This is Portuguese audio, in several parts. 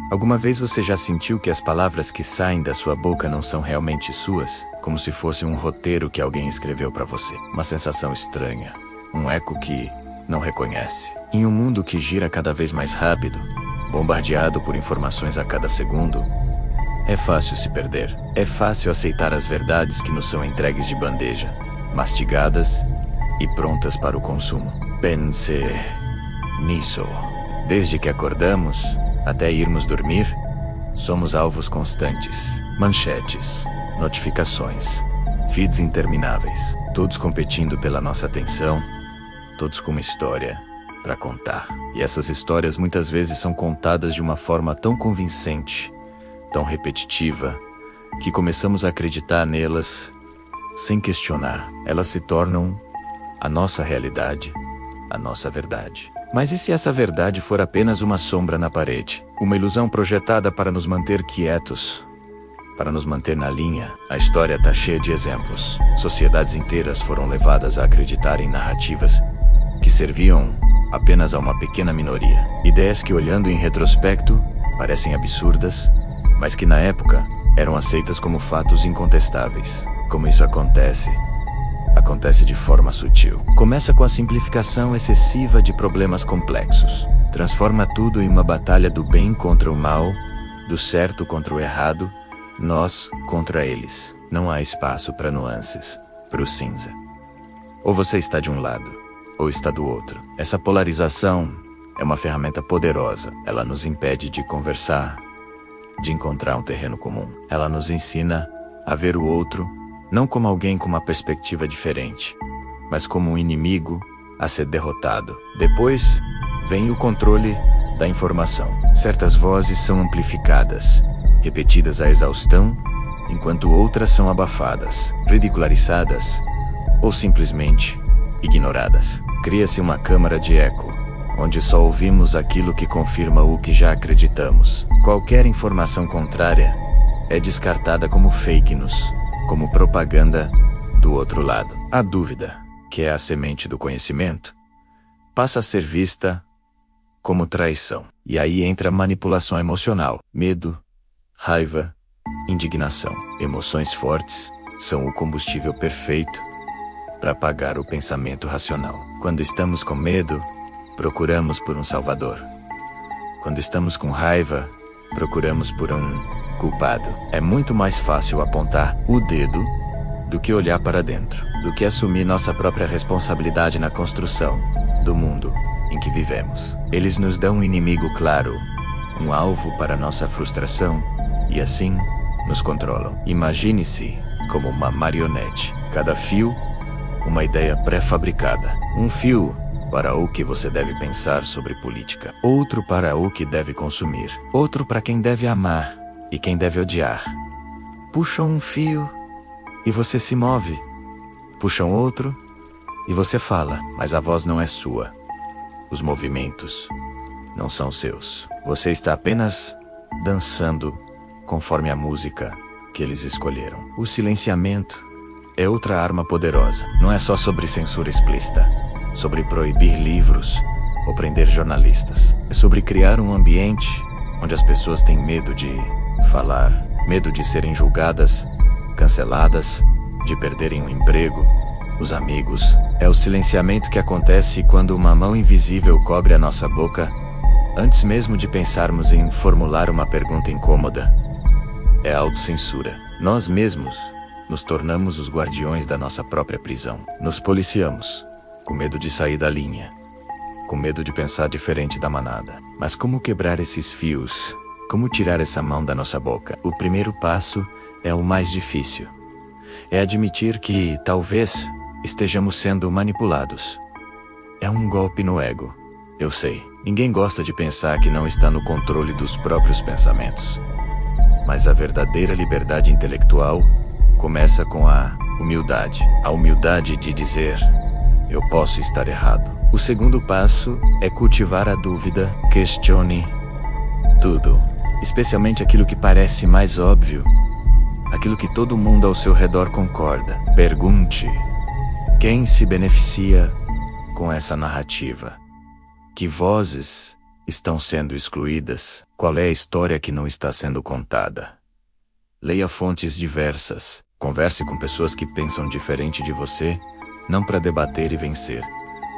Alguma vez você já sentiu que as palavras que saem da sua boca não são realmente suas? Como se fosse um roteiro que alguém escreveu para você. Uma sensação estranha. Um eco que não reconhece. Em um mundo que gira cada vez mais rápido, bombardeado por informações a cada segundo, é fácil se perder. É fácil aceitar as verdades que nos são entregues de bandeja, mastigadas e prontas para o consumo. Pense nisso. Desde que acordamos até irmos dormir, somos alvos constantes. Manchetes, notificações, feeds intermináveis, todos competindo pela nossa atenção, todos com uma história para contar. E essas histórias muitas vezes são contadas de uma forma tão convincente, tão repetitiva, que começamos a acreditar nelas sem questionar. Elas se tornam a nossa realidade, a nossa verdade. Mas e se essa verdade for apenas uma sombra na parede? Uma ilusão projetada para nos manter quietos, para nos manter na linha? A história está cheia de exemplos. Sociedades inteiras foram levadas a acreditar em narrativas que serviam apenas a uma pequena minoria. Ideias que, olhando em retrospecto, parecem absurdas, mas que na época eram aceitas como fatos incontestáveis. Como isso acontece? Acontece de forma sutil. Começa com a simplificação excessiva de problemas complexos. Transforma tudo em uma batalha do bem contra o mal, do certo contra o errado, nós contra eles. Não há espaço para nuances, para o cinza. Ou você está de um lado, ou está do outro. Essa polarização é uma ferramenta poderosa. Ela nos impede de conversar, de encontrar um terreno comum. Ela nos ensina a ver o outro não como alguém com uma perspectiva diferente, mas como um inimigo a ser derrotado. Depois, vem o controle da informação. Certas vozes são amplificadas, repetidas à exaustão, enquanto outras são abafadas, ridicularizadas ou simplesmente ignoradas. Cria-se uma câmara de eco, onde só ouvimos aquilo que confirma o que já acreditamos. Qualquer informação contrária é descartada como fake news, como propaganda do outro lado. A dúvida, que é a semente do conhecimento, passa a ser vista como traição. E aí entra a manipulação emocional, medo, raiva, indignação. Emoções fortes são o combustível perfeito para apagar o pensamento racional. Quando estamos com medo, procuramos por um salvador. Quando estamos com raiva, procuramos por um culpado. É muito mais fácil apontar o dedo do que olhar para dentro, do que assumir nossa própria responsabilidade na construção do mundo em que vivemos. Eles nos dão um inimigo claro, um alvo para nossa frustração, e assim nos controlam. Imagine-se como uma marionete. Cada fio, uma ideia pré-fabricada. Um fio para o que você deve pensar sobre política, outro para o que deve consumir, outro para quem deve amar e quem deve odiar. Puxam um fio e você se move. Puxam outro e você fala, mas a voz não é sua. Os movimentos não são seus. Você está apenas dançando conforme a música que eles escolheram. O silenciamento é outra arma poderosa. Não é só sobre censura explícita, sobre proibir livros ou prender jornalistas. É sobre criar um ambiente onde as pessoas têm medo de falar, medo de serem julgadas, canceladas, de perderem o emprego, os amigos. É o silenciamento que acontece quando uma mão invisível cobre a nossa boca, antes mesmo de pensarmos em formular uma pergunta incômoda. É a autocensura. Nós mesmos nos tornamos os guardiões da nossa própria prisão. Nos policiamos, com medo de sair da linha, com medo de pensar diferente da manada. Mas como quebrar esses fios? Como tirar essa mão da nossa boca? O primeiro passo é o mais difícil. É admitir que, talvez, estejamos sendo manipulados. É um golpe no ego. Eu sei, ninguém gosta de pensar que não está no controle dos próprios pensamentos. Mas a verdadeira liberdade intelectual começa com a humildade. A humildade de dizer, eu posso estar errado. O segundo passo é cultivar a dúvida. Questione tudo, especialmente aquilo que parece mais óbvio, aquilo que todo mundo ao seu redor concorda. Pergunte, quem se beneficia com essa narrativa? Que vozes estão sendo excluídas? Qual é a história que não está sendo contada? Leia fontes diversas. Converse com pessoas que pensam diferente de você, não para debater e vencer,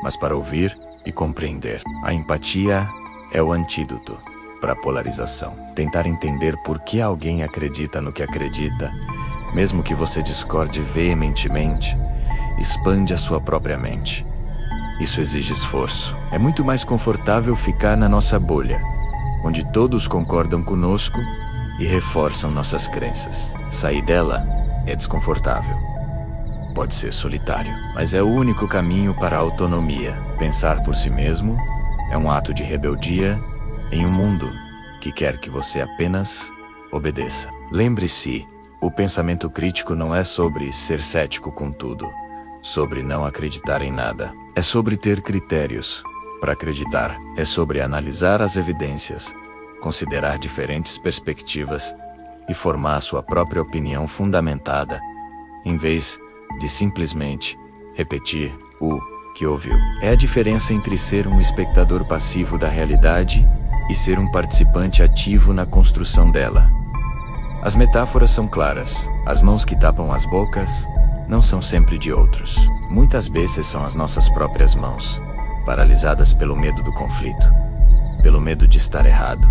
mas para ouvir e compreender. A empatia é o antídoto para a polarização. Tentar entender por que alguém acredita no que acredita, mesmo que você discorde veementemente, expande a sua própria mente. Isso exige esforço. É muito mais confortável ficar na nossa bolha, onde todos concordam conosco e reforçam nossas crenças. Sair dela é desconfortável. Pode ser solitário, mas é o único caminho para a autonomia. Pensar por si mesmo é um ato de rebeldia em um mundo que quer que você apenas obedeça. Lembre-se, o pensamento crítico não é sobre ser cético com tudo, sobre não acreditar em nada. É sobre ter critérios para acreditar. É sobre analisar as evidências, considerar diferentes perspectivas e formar a sua própria opinião fundamentada, em vez de simplesmente repetir o que ouviu. É a diferença entre ser um espectador passivo da realidade e ser um participante ativo na construção dela. As metáforas são claras. As mãos que tapam as bocas não são sempre de outros. Muitas vezes são as nossas próprias mãos, paralisadas pelo medo do conflito, pelo medo de estar errado,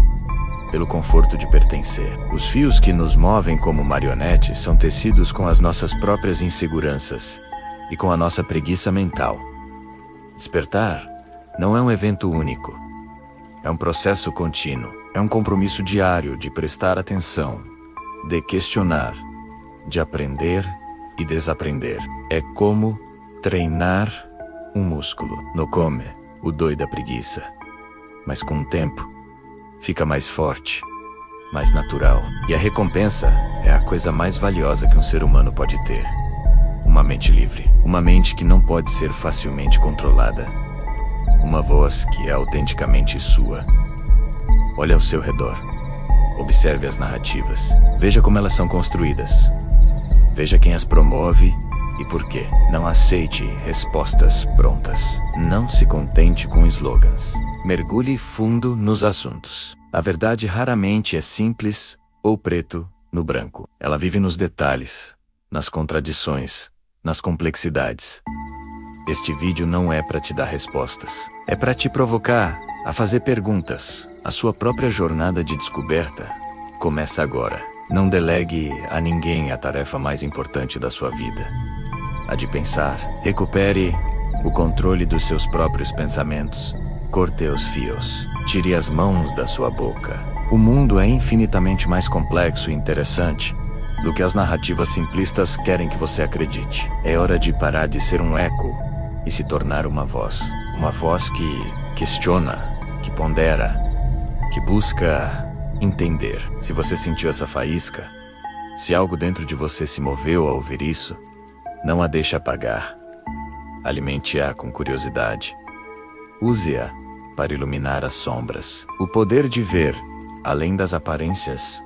pelo conforto de pertencer. Os fios que nos movem como marionetes são tecidos com as nossas próprias inseguranças e com a nossa preguiça mental. Despertar não é um evento único. É um processo contínuo. É um compromisso diário de prestar atenção, de questionar, de aprender e desaprender. É como treinar um músculo. No come, o dói da preguiça. Mas com o tempo, fica mais forte, mais natural. E a recompensa é a coisa mais valiosa que um ser humano pode ter. Uma mente livre. Uma mente que não pode ser facilmente controlada. Uma voz que é autenticamente sua. Olhe ao seu redor. Observe as narrativas. Veja como elas são construídas. Veja quem as promove e por quê. Não aceite respostas prontas. Não se contente com slogans. Mergulhe fundo nos assuntos. A verdade raramente é simples ou preto no branco. Ela vive nos detalhes, nas contradições, nas complexidades. Este vídeo não é para te dar respostas. É para te provocar a fazer perguntas. A sua própria jornada de descoberta começa agora. Não delegue a ninguém a tarefa mais importante da sua vida. A de pensar. Recupere o controle dos seus próprios pensamentos. Corte os fios. Tire as mãos da sua boca. O mundo é infinitamente mais complexo e interessante do que as narrativas simplistas querem que você acredite. É hora de parar de ser um eco e se tornar uma voz. Uma voz que questiona, que pondera, que busca entender. Se você sentiu essa faísca, se algo dentro de você se moveu ao ouvir isso, não a deixe apagar. Alimente-a com curiosidade. Use-a para iluminar as sombras. O poder de ver, além das aparências,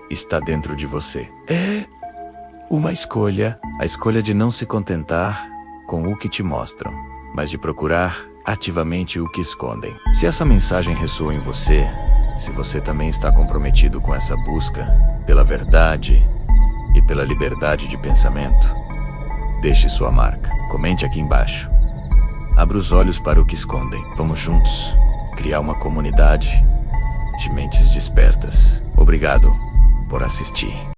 está dentro de você. É uma escolha. A escolha de não se contentar com o que te mostram, mas de procurar ativamente o que escondem. Se essa mensagem ressoa em você, se você também está comprometido com essa busca pela verdade e pela liberdade de pensamento, deixe sua marca. Comente aqui embaixo. Abra os olhos para o que escondem. Vamos juntos criar uma comunidade de mentes despertas. Obrigado por assistir.